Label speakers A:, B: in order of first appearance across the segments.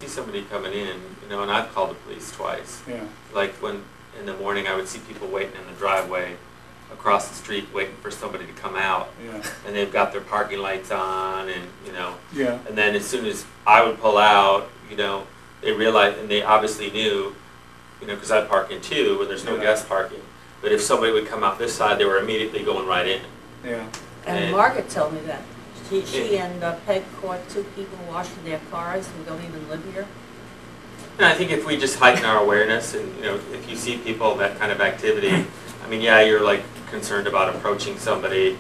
A: see somebody coming in, and I've called the police twice.
B: Yeah.
A: Like when in the morning I would see people waiting in the driveway across the street waiting for somebody to come out.
B: Yeah.
A: And they've got their parking lights on and,
B: Yeah.
A: and then as soon as I would pull out, they realized, and they obviously knew, because I park in too when there's no
B: Yeah.
A: guest parking. But if somebody would come out this side, they were immediately going right in.
B: Yeah.
C: And Margaret told me that. She and Peg caught 2 people washing their cars who don't even live here.
A: And I think if we just heighten our awareness and, if you see people, that kind of activity, I mean, yeah, you're like concerned about approaching somebody,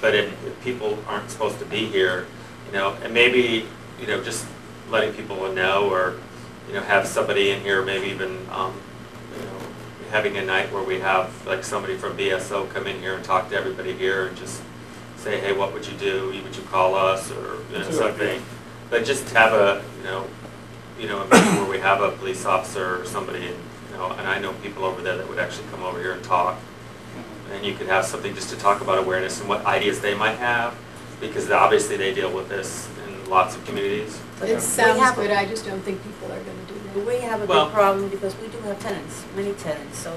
A: but if people aren't supposed to be here, and maybe, just letting people know or, have somebody in here, maybe even, having a night where we have like somebody from BSO come in here and talk to everybody here and just say, hey, what would you do? Would you call us or something? But just have a, a meeting where we have a police officer or somebody, and I know people over there that would actually come over here and talk. And you could have something just to talk about awareness and what ideas they might have, because obviously they deal with this in lots of communities.
D: It sounds good, I just don't think people are going to do that.
C: We have a big problem because we do have tenants, many tenants, so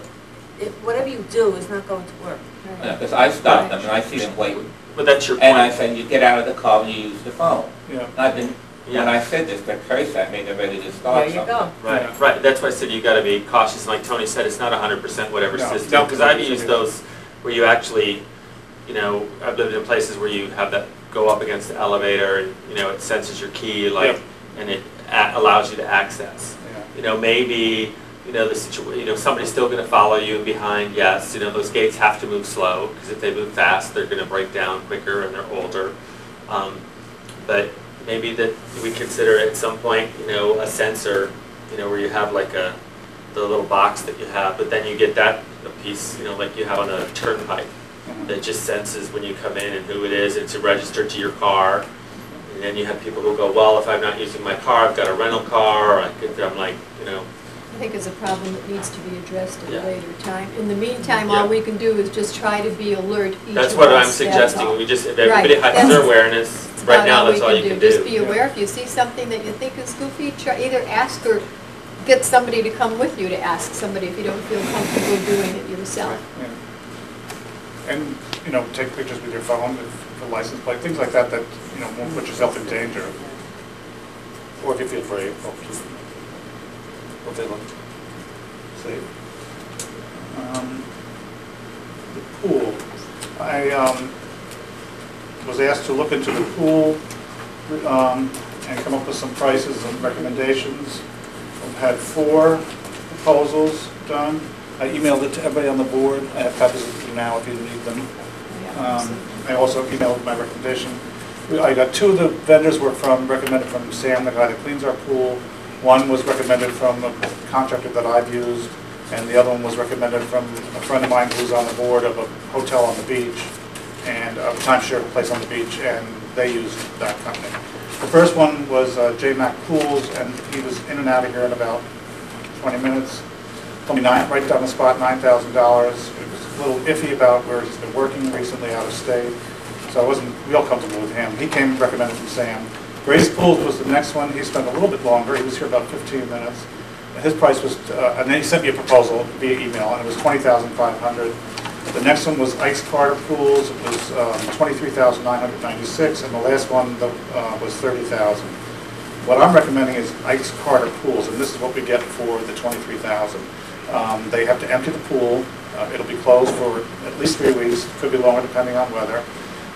C: whatever you do is not going to work.
E: Because I stop them and I see them waiting.
A: But that's your point.
E: And I say, you get out of the car and you use the phone.
B: Yeah.
E: And I've been, when I said this, but Trace at me, they're ready to start
C: There you go.
A: Right,
B: Yeah.
A: right. That's why I said you got to be cautious. Like Tony said, it's not 100% whatever
B: No.
A: system.
B: No.
A: Because I've used those where you actually, I've lived in places where you have that go up against the elevator and, it senses your key, like,
B: Yep.
A: and it allows you to access.
B: Yeah.
A: Maybe, the situation, somebody's still going to follow you behind, yes. Those gates have to move slow because if they move fast, they're going to break down quicker and they're older. But maybe that we consider at some point, a sensor, where you have like the little box that you have, but then you get that a piece, like you have on a turnpike that just senses when you come in and who it is. It's registered to your car. And then you have people who go, well, if I'm not using my car, I've got a rental car. Or I'm like,
D: I think it's a problem that needs to be addressed at
A: Yeah.
D: a later time. In the meantime,
A: Yeah.
D: all we can do is just try to be alert each
A: That's
D: of
A: what I'm
D: us.
A: suggesting.
D: That's
A: We just, if everybody
D: Right.
A: has their awareness, right now that's all you can do.
D: Just be aware, if you see something that you think is goofy, try, either ask or get somebody to come with you to ask somebody if you don't feel comfortable doing it yourself.
B: Yeah. And, take pictures with your phone, the license plate, things like that, won't put yourself in danger. Or if you feel brave, what they look safe. The pool. I was asked to look into the pool and come up with some prices and recommendations. I've had 4 proposals done. I emailed it to everybody on the board. I have copies of them now if you need them. I also emailed my recommendation. I got 2 of the vendors were recommended from Sam, the guy that cleans our pool. One was recommended from a contractor that I've used, and the other one was recommended from a friend of mine who's on the board of a hotel on the beach, and a timeshare place on the beach, and they used that company. The first one was J. Mac Pools, and he was in and out of here in about 20 minutes. Told me right down the spot, $9,000. It was a little iffy about where he's been working recently out of state, so I wasn't real comfortable with him. He came recommended from Sam. Grace Pools was the next one. He spent a little bit longer. He was here about 15 minutes. His price was, and then he sent me a proposal via email, and it was $20,500. The next one was Ice Carter Pools. It was $23,996, and the last one was $30,000. What I'm recommending is Ice Carter Pools, and this is what we get for the $23,000. They have to empty the pool. It'll be closed for at least 3 weeks. Could be longer depending on weather.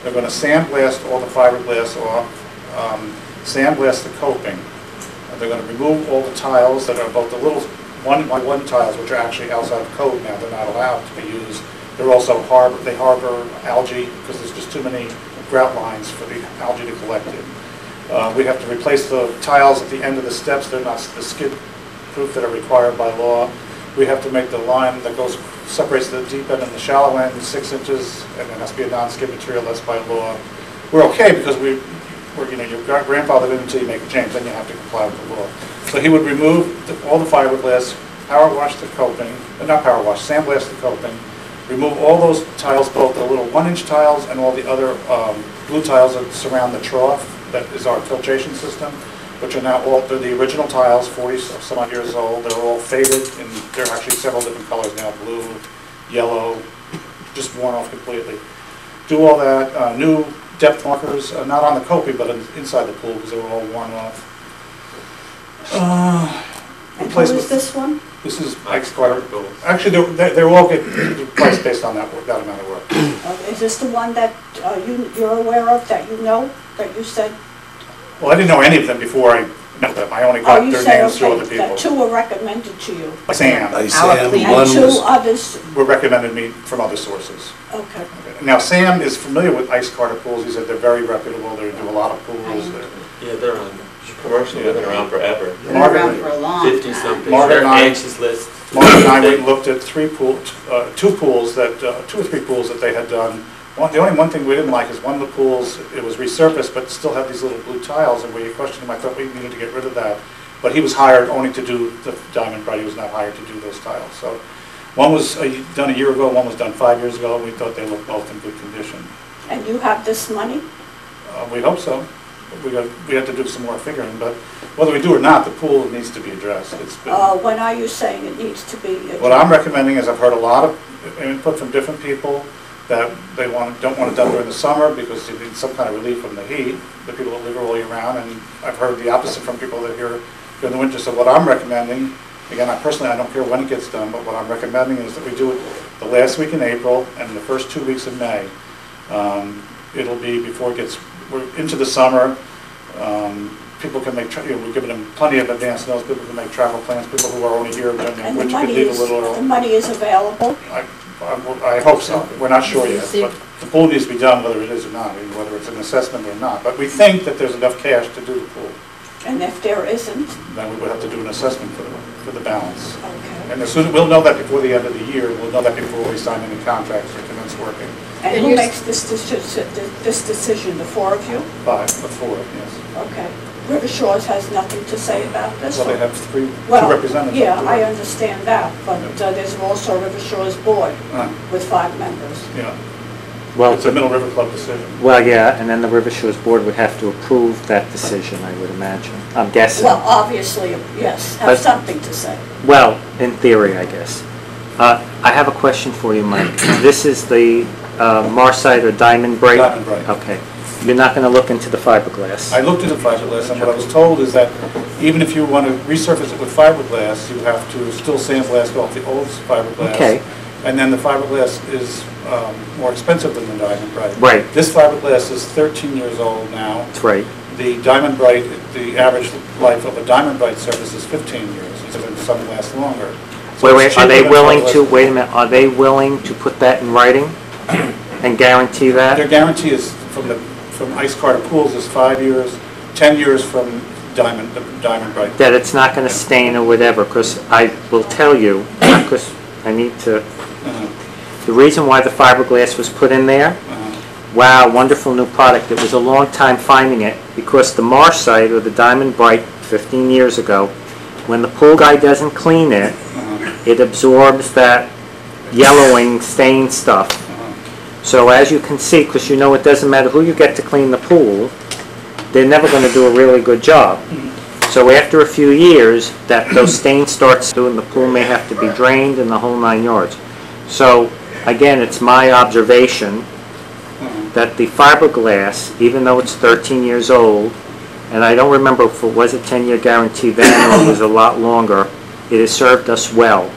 B: They're going to sandblast all the fiberglass off, sandblast the coping. They're going to remove all the tiles that are both the little 1x1 tiles, which are actually outside of code now. They're not allowed to be used. They're also they harbor algae because there's just too many grout lines for the algae to collect in. We have to replace the tiles at the end of the steps. They're not the skid-proof that are required by law. We have to make the line that separates the deep end and the shallow end 6 inches, and it has to be a non-skid material. That's by law. We're okay because you're grandfathered in until you make a change, then you have to comply with the law. So he would remove all the fiberglass, power wash the coping, not power wash, sandblast the coping, remove all those tiles, both the little 1-inch tiles and all the other glue tiles that surround the trough, that is our filtration system. which are now all, they're the original tiles, 40 some odd years old. They're all faded, and they're actually several different colors now, blue, yellow, just worn off completely. Do all that, new depth markers, not on the coping, but inside the pool, because they were all worn off.
F: And who is this one?
B: This is Mike's Carter. Actually, they're all getting priced based on that work, that amount of work.
F: Is this the one that you're aware of, that you know, that you said?
B: Well, I didn't know any of them before I met them. I only
F: Oh,
B: got
F: you
B: their
F: said,
B: names through other
F: okay,
B: people.
F: that two were recommended to you.
B: Sam
F: And two others,
B: were recommended me from other sources.
F: okay.
B: Now, Sam is familiar with Ice Carter pools. He said they're very reputable. They do a lot of pools.
A: Yeah, they're on commercial, they've been around forever.
G: Been around for a long time.
A: 50-something,
B: Margaret
A: they're
B: and I-
A: anxious list.
B: Mark and I went and looked at two pools that, 2 or 3 pools that they had done. The only one thing we didn't like is one of the pools, it was resurfaced, but still had these little blue tiles, and we questioned him. I thought we needed to get rid of that. But he was hired only to do the Diamond Bright. He was not hired to do those tiles. So one was done a year ago, one was done 5 years ago, and we thought they looked both in good condition.
F: And you have this money?
B: We hope so. We have to do some more figuring, but whether we do or not, the pool needs to be addressed. It's been,
F: When are you saying it needs to be?
B: what I'm recommending is I've heard a lot of input from different people that they don't want it done during the summer because they need some kind of relief from the heat, the people that live all year round, and I've heard the opposite from people that here during the winter. So what I'm recommending, again, I don't care when it gets done, but what I'm recommending is that we do it the last week in April and the first 2 weeks of May. It'll be before it gets, we're into the summer. People can make, we're giving them plenty of advance notice. People can make travel plans. People who are only here during the
F: And the
B: winter can
F: money
B: leave a
F: is,
B: little
F: the
B: early.
F: money is available?
B: I hope so. We're not sure yet, but the pool needs to be done whether it is or not, I mean, whether it's an assessment or not. But we think that there's enough cash to do the pool.
F: And if there isn't,
B: Then we would have to do an assessment for the balance.
F: okay.
B: And as soon, we'll know that before the end of the year. We'll know that before we sign any contracts or commence working.
F: And
D: And
F: who
D: you're-
F: makes this decision, the 4 of you?
B: 5 or 4, yes.
F: Okay. River Shores has nothing to say about this?
B: So they have 2
F: Well,
B: representatives.
F: yeah, I understand that, but there's also a River Shores board with 5 members.
B: Yeah,
H: Well,
B: it's a Middle River Club decision.
H: well, yeah, and then the River Shores Board would have to approve that decision, I would imagine. I'm guessing.
F: Well, obviously, yes, have
H: But-
F: something to say.
H: Well, in theory, I guess. I have a question for you, Mike. This is the Marsite or Diamond Bright?
B: Diamond Bright.
H: Okay. You're not going to look into the fiberglass?
B: I looked into fiberglass, and what I was told is that even if you want to resurface it with fiberglass, you have to still sandblast off the old fiberglass.
H: Okay.
B: And then the fiberglass is more expensive than the Diamond Bright.
H: Right.
B: This fiberglass is 13 years old now.
H: That's right.
B: The Diamond Bright, the average life of a Diamond Bright surface is 15 years, and some last longer. So
H: Wait,
B: it's
H: are they
B: cheaper than
H: willing
B: fiberglass.
H: to, wait a minute, are they willing to put that in writing and guarantee
B: Their
H: that?
B: guarantee is from Ice Carter Pools is 5 years, 10 years from the Diamond Bright.
H: That it's not going to stain or whatever? Because I will tell you, because I need to,
B: Uh-huh,
H: the reason why the fiberglass was put in there,
B: uh-huh.
H: wow, wonderful new product. It was a long time finding it because the Marsite or the Diamond Bright 15 years ago, when the pool guy doesn't clean it, it absorbs that yellowing stain stuff. So as you can see, because you know it doesn't matter who you get to clean the pool, they're never going to do a really good job. So after a few years, those stains start to, and the pool may have to be drained and the whole 9 yards. So again, it's my observation that the fiberglass, even though it's 13 years old, and I don't remember if it was a 10-year guarantee then or it was a lot longer, it has served us well.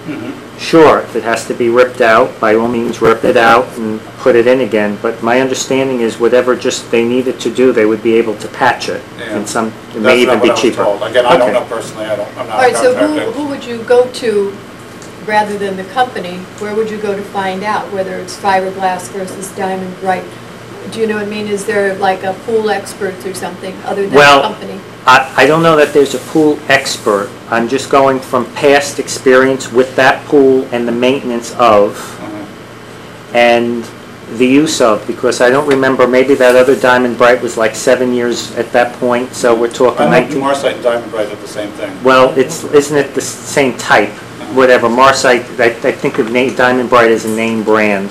H: Sure, if it has to be ripped out, by all means rip it out and put it in again, but my understanding is whatever just they needed to do, they would be able to patch it.
B: Yeah.
H: And some, it
B: That's
H: may
B: not
H: even be
B: what I was
H: cheaper.
B: told. Again, I don't
H: Okay.
B: know personally, I'm not
D: All
B: a
D: right, so
B: contractor.
D: who would you go to, rather than the company, where would you go to find out whether it's fiberglass versus Diamond Bright? Do you know what I mean? Is there like a pool expert or something other than the
H: Well,
D: company?
H: I don't know that there's a pool expert. I'm just going from past experience with that pool and the maintenance of and the use of, because I don't remember, maybe that other Diamond Bright was like 7 years at that point, so we're talking
B: I know
H: 19.
B: Marsite and Diamond Bright are the same thing.
H: Well, isn't it the same type? Whatever, Marsite, I think of Diamond Bright as a name brand.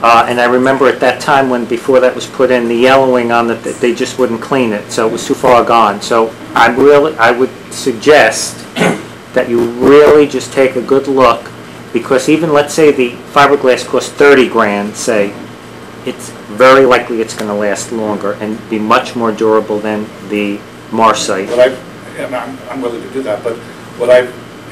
H: And I remember at that time when, before that was put in, the yellowing on it, that they just wouldn't clean it, so it was too far gone. So I would suggest that you really just take a good look, because even, let's say the fiberglass costs 30 grand, say, it's very likely it's going to last longer and be much more durable than the Marcite.
B: I'm willing to do that, but what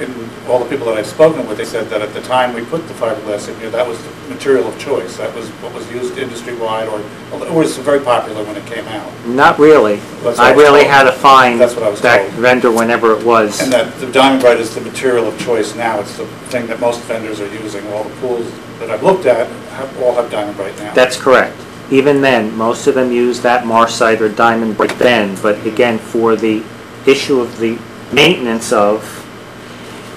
B: in all the people that I've spoken with, they said that at the time we put the fiberglass in here, that was the material of choice. That was what was used industry-wide, or it was very popular when it came out.
H: Not really.
B: That's what
H: I
B: I was
H: really
B: told.
H: had to find
B: That's what I was
H: that
B: told.
H: vendor whenever it was.
B: And that the Diamond Bright is the material of choice now. It's the thing that most vendors are using. All the pools that I've looked at all have Diamond Bright now.
H: That's correct. Even then, most of them use that Marcite or Diamond Bright then, but again, for the issue of the maintenance of,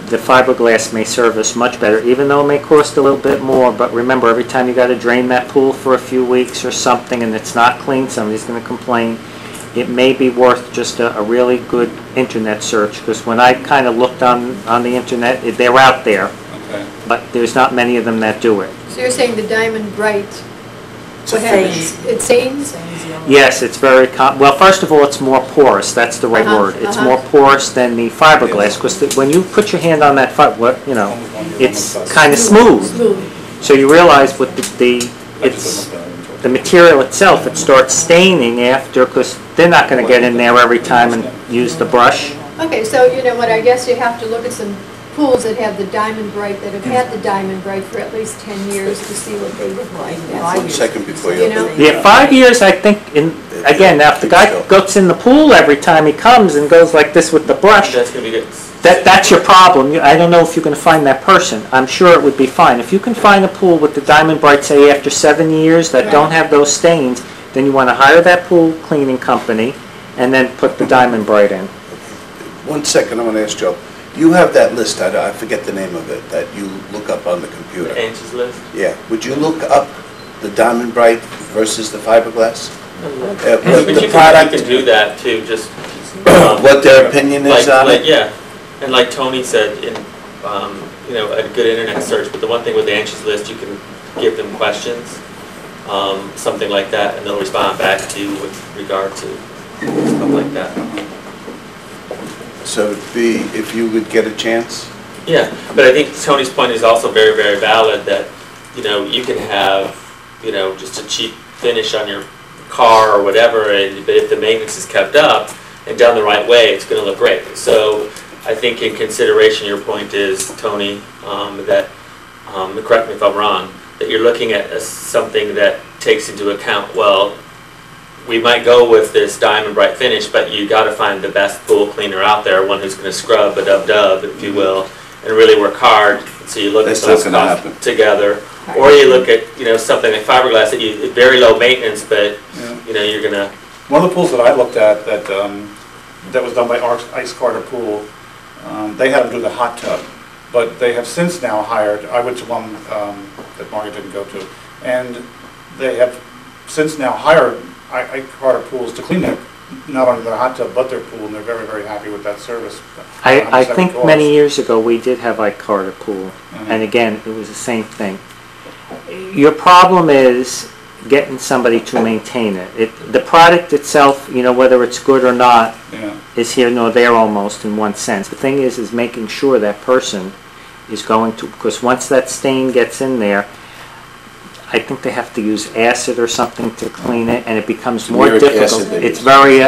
H: the fiberglass may serve us much better, even though it may cost a little bit more. But remember, every time you got to drain that pool for a few weeks or something and it's not clean, somebody's going to complain. It may be worth just a really good internet search, because when I kind of looked on the internet, they're out there,
B: Okay.
H: but there's not many of them that do it.
D: So you're saying the Diamond Bright,
C: It's
D: what happens? It stains?
C: Stains yellow.
H: Yes, it's very, well, first of all, it's more porous, that's the right word. It's more porous than the fiberglass, because when you put your hand on that it's kind of smooth.
D: Smooth.
H: So you realize with the material itself, it starts staining after, because they're not going to get in there every time and use the brush.
D: Okay, so you know what, I guess you have to look at some pools that have the Diamond Bright, that have had the Diamond Bright for at least 10 years to see what they look like. That's
C: One
D: it.
G: Second before
D: You
G: you
D: know?
G: open it.
H: Yeah, 5 years, I think, again, now if the guy goes in the pool every time he comes and goes like this with the brush,
A: That's going to be good.
H: that's your problem. I don't know if you're going to find that person. I'm sure it would be fine. If you can find a pool with the Diamond Bright, say, after 7 years that don't have those stains, then you want to hire that pool cleaning company and then put the Diamond Bright in.
G: 1 second, I want to ask Joe. You have that list, I forget the name of it, that you look up on the computer.
A: The Angie's List.
G: Yeah, would you look up the Diamond Bright versus the fiberglass?
A: But
G: The
A: you
G: product,
A: can do that too, just.
G: what their opinion is on it?
A: Yeah, and like Tony said, in, a good internet search, but the one thing with the Angie's List, you can give them questions, something like that, and they'll respond back to you with regard to stuff like that.
G: So if you would get a chance?
A: Yeah, but I think Tony's point is also very, very valid that, you can have, just a cheap finish on your car or whatever, but if the maintenance is kept up and done the right way, it's going to look great. So I think in consideration, your point is, Tony, that, correct me if I'm wrong, that you're looking at something that takes into account, well, we might go with this Diamond Bright finish, but you got to find the best pool cleaner out there, one who's going to scrub a dub-dub, if you will, and really work hard. So you look
G: That's
A: at those
G: not gonna
A: costs
G: happen.
A: together, or you look at something like fiberglass that very low maintenance, but you're going to.
B: One of the pools that I looked at that was done by Ice Carter Pool, they had them do the hot tub, but they have since now hired. I went to one that Margaret didn't go to, and they have since now hired Ice Carter Pools to clean not only their hot tub but their pool, and they're very, very happy with that service.
H: I think many years ago we did have Ike Carter Pool,
B: Mhm.
H: and again, it was the same thing. Your problem is getting somebody to maintain it. The product itself, whether it's good or not,
B: Yeah.
H: is here nor there almost in one sense. The thing is making sure that person is going to, because once that stain gets in there, I think they have to use acid or something to clean it, and it becomes more
G: Uric
H: difficult.
G: acid they
H: It's
G: use.
H: very,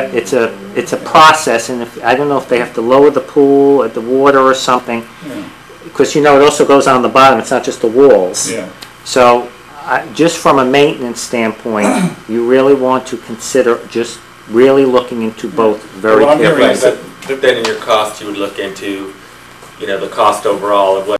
H: it's a process, and I don't know if they have to lower the pool at the water or something,
B: Yeah.
H: because it also goes on the bottom. It's not just the walls.
B: Yeah.
H: So, just from a maintenance standpoint, you really want to consider just really looking into both very
B: What I'm hearing
H: carefully.
B: is that
A: Then in your cost, you would look into, the cost overall of